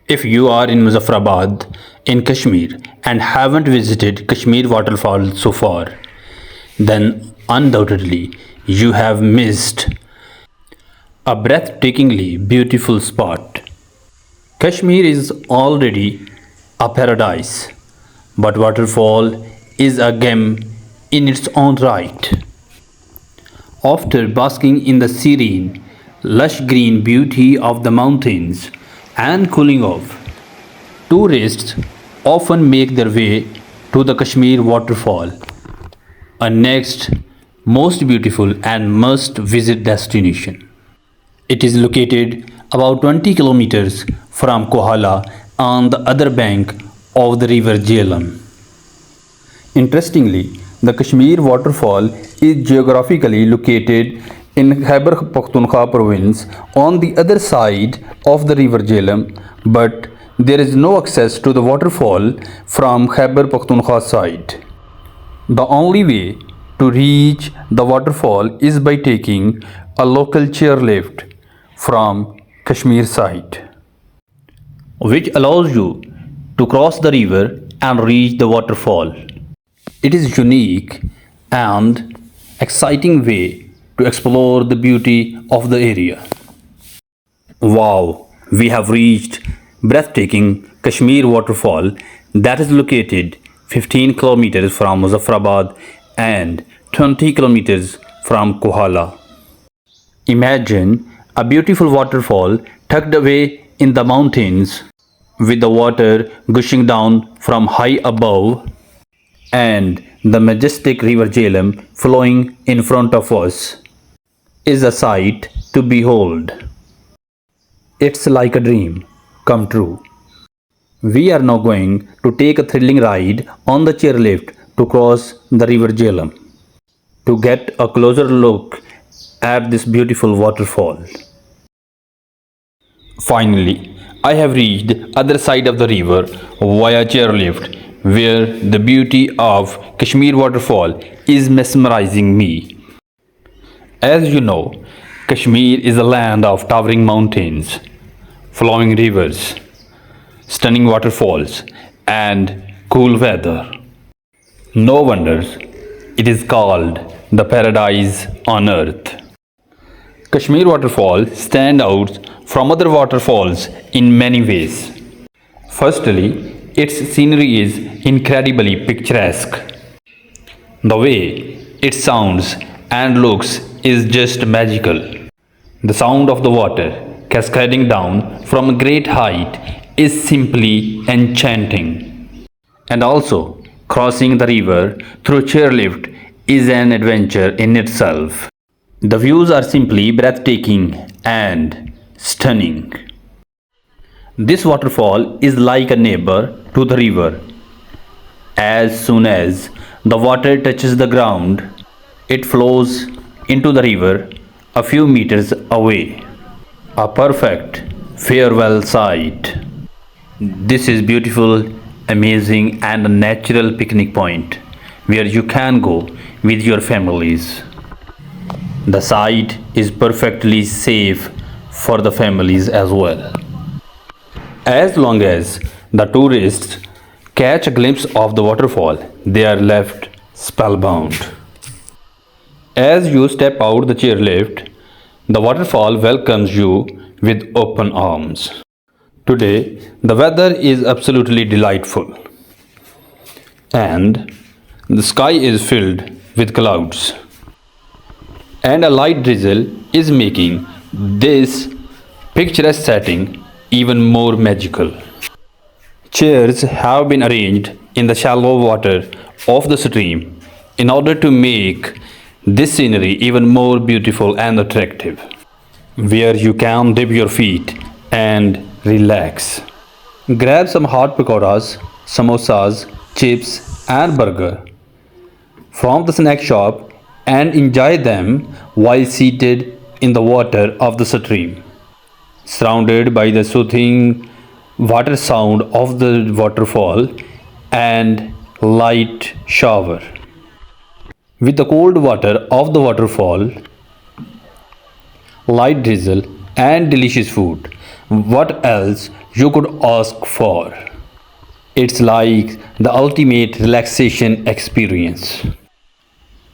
If you are in Muzaffar in Kashmir and haven't visited Kashmir waterfall so far, then undoubtedly you have missed a breathtakingly beautiful spot. Kashmir is already a paradise, but waterfall is a gem in its own right. After basking in the serene, lush green beauty of the mountains and cooling off, tourists often make their way to the Kashmir waterfall, a next most beautiful and must visit destination. It is located about 20 kilometers from Kohala on the other bank of the river Jhelum. Interestingly, the Kashmir waterfall is geographically located in Khyber Pakhtunkhwa province on the other side of the river Jhelum, but there is no access to the waterfall from Khyber Pakhtunkhwa side. The only way to reach the waterfall is by taking a local chairlift from Kashmir side, which allows you to cross the river and reach the waterfall. It is unique and exciting way to explore the beauty of the area. Wow, we have reached breathtaking Kashmir waterfall that is located 15 kilometers from Muzaffar and 20 kilometers from Kohala. Imagine a beautiful waterfall tucked away in the mountains with the water gushing down from high above and the majestic river Jhelum flowing in front of us is a sight to behold. It's like a dream come true. We are now going to take a thrilling ride on the chairlift to cross the river Jhelum to get a closer look at this beautiful waterfall. Finally, I have reached other side of the river via chairlift where the beauty of Kashmir waterfall is mesmerizing me. As you know, Kashmir is a land of towering mountains, flowing rivers, stunning waterfalls, and cool weather. No wonders it is called the paradise on earth. Kashmir waterfall stand out from other waterfalls in many ways. Firstly, its scenery is incredibly picturesque. The way it sounds and looks is just magical. The sound of the water cascading down from a great height is simply enchanting. And also, crossing the river through chairlift is an adventure in itself. The views are simply breathtaking and stunning. This waterfall is like a neighbor to the river. As soon as the water touches the ground, it flows into the river a few meters away. A perfect farewell sight. This is beautiful, amazing, and a natural picnic point where you can go with your families. The site is perfectly safe for the families as well. As long as the tourists catch a glimpse of the waterfall, they are left spellbound. As you step out the chairlift, the waterfall welcomes you with open arms. Today, the weather is absolutely delightful, and the sky is filled with clouds, and a light drizzle is making this picturesque setting even more magical. Chairs have been arranged in the shallow water of the stream in order to make this scenery even more beautiful and attractive, where you can dip your feet and relax. Grab some hot pakoras, samosas, chips, and burger from the snack shop and enjoy them while seated in the water of the stream, surrounded by the soothing water sound of the waterfall and light shower. With the cold water of the waterfall, light drizzle, and delicious food, What else you could ask for? It's like the ultimate relaxation experience.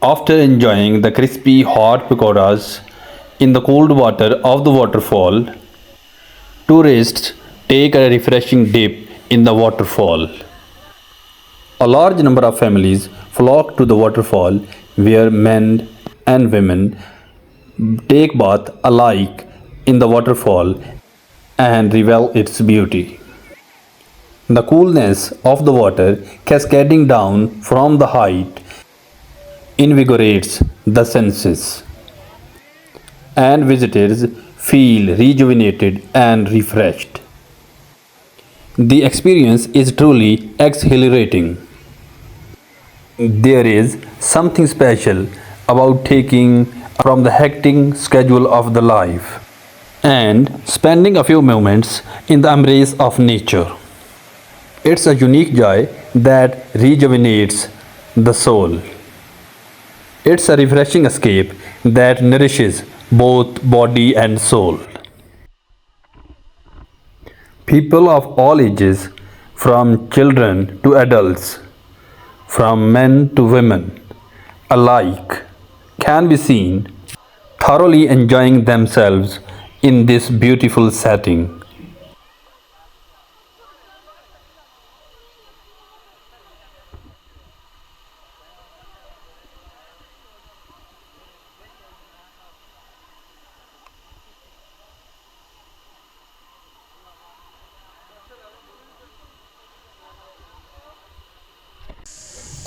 After enjoying the crispy hot pakoras in the cold water of the waterfall, tourists take a refreshing dip in the waterfall. A large number of families flock to the waterfall where men and women take bath alike in the waterfall and revel its beauty. The coolness of the water cascading down from the height invigorates the senses, and visitors feel rejuvenated and refreshed. The experience is truly exhilarating. There is something special about taking from the hectic schedule of the life and spending a few moments in the embrace of nature. It's a unique joy that rejuvenates the soul. It's a refreshing escape that nourishes both body and soul. People of all ages, from children to adults, from men to women, alike, can be seen thoroughly enjoying themselves in this beautiful setting.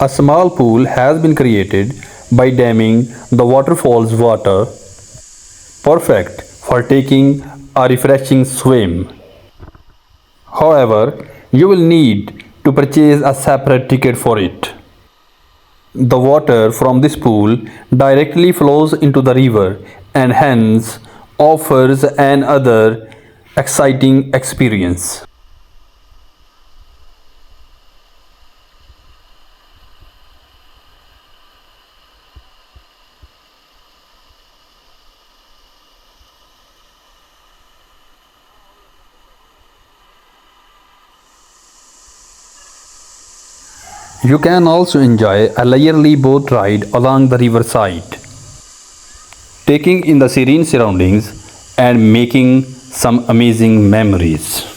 A small pool has been created by damming the waterfall's water, perfect for taking a refreshing swim. However, you will need to purchase a separate ticket for it. The water from this pool directly flows into the river and hence offers another exciting experience. You can also enjoy a leisurely boat ride along the riverside, taking in the serene surroundings and making some amazing memories.